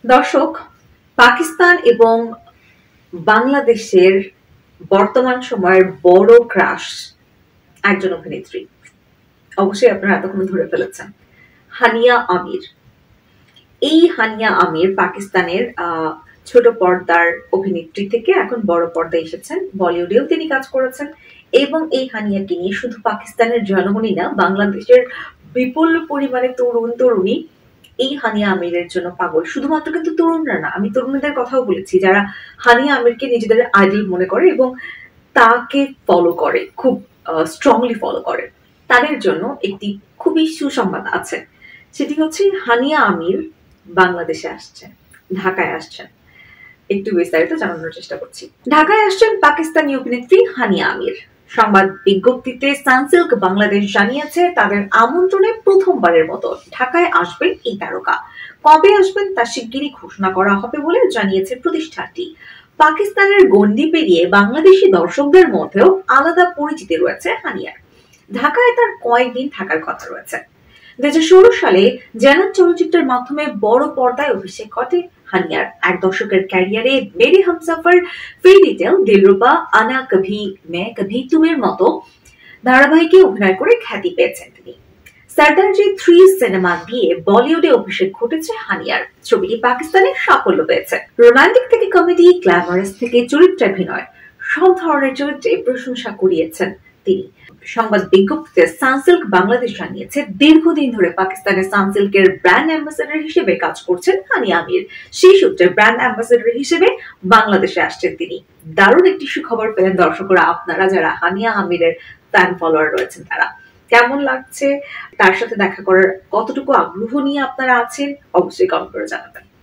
দর্শক, পাকিস্তান এবং বাংলাদেশের বর্তমান সময়ের বড় ক্রাশ একজন অভিনেত্রী। অবশ্যই আপনারা এতক্ষণ ধরে ফেলেছেন, হানিয়া আমির। এই হানিয়া আমির পাকিস্তানের ছোট পর্দার অভিনেত্রী থেকে এখন বড় পর্দায় এসেছেন। বলিউডেও তিনি কাজ করেছেন এবং এই হানিয়াকে নিয়ে শুধু পাকিস্তানের জনগণই না, বাংলাদেশের বিপুল পরিমাণে তরুণ তরুণী এই হানিয়া আমিরের জন্য পাগল। শুধুমাত্র কিন্তু তরুণরা না, আমি তরুণদের কথাও বলেছি যারা হানিয়া আমিরকে নিজেদের আইডল মনে করে এবং তাকে ফলো করে, খুব স্ট্রংলি ফলো করে। তাদের জন্য একটি খুবই সুসংবাদ আছে, সেটি হচ্ছে হানিয়া আমির বাংলাদেশে আসছেন, ঢাকায় আসছেন। একটু বিস্তারিত জানানোর চেষ্টা করছি। ঢাকায় আসছেন পাকিস্তানি অভিনেত্রী হানিয়া আমির। সংবাদ বিজ্ঞপ্তিতে সানসিল্ক বাংলাদেশ জানিয়েছে তাদের আমন্ত্রণে প্রথমবারের মতো ঢাকায় আসবেন এই তারকা। কবে আসবেন তা শিগগিরই ঘোষণা করা হবে বলে জানিয়েছে প্রতিষ্ঠানটি। পাকিস্তানের গণ্ডি পেরিয়ে বাংলাদেশি দর্শকদের মধ্যেও আলাদা পরিচিতি রয়েছে হানিয়ার। ঢাকায় তার কয়েকদিন থাকার কথা রয়েছে। 2016 সালে জান্নাত চলচ্চিত্রের মাধ্যমে বড় পর্দায় অভিষেক ঘটে হানিয়ার। এক দশকের ক্যারিয়ারে মেরে হামসফর, ফেরি টেল, দিলরুবা, আনা কভি মে কভি তুমের মতো ধারাবাহিকে অভিনয় করে খ্যাতি পেয়েছেন তিনি। সরদারজি 3 সিনেমা দিয়ে বলিউডে অভিষেক ঘটেছে হানিয়ার। ছবিটি পাকিস্তানে সাফল্য পেয়েছে। রোমান্টিক থেকে কমেডি, গ্ল্যামারাস থেকে চরিত্রাভিনয়, সব ধরনের চরিত্রে প্রশংসা কুড়িয়েছেন তিনি। সংবাদ বিজ্ঞপ্তিতে সানসিল্ক বাংলাদেশ জানিয়েছে দীর্ঘদিন ধরে পাকিস্তানের সানসিল্কের ব্র্যান্ড অ্যাম্বাসেডর হিসেবে কাজ করছেন হানিয়া আমির। সেই সূত্রে ব্র্যান্ড অ্যাম্বাসেডর হিসেবে বাংলাদেশে আসছেন তিনি। দারুণ একটি সুখবর পেলেন দর্শকরা, আপনারা যারা হানিয়া আমিরের ফ্যান ফলোয়ার রয়েছেন তারা। কেমন লাগছে, তার সাথে দেখা করার কতটুকু আগ্রহ নিয়ে আপনারা আছেন, অবশ্যই কমেন্ট করে জানাবেন।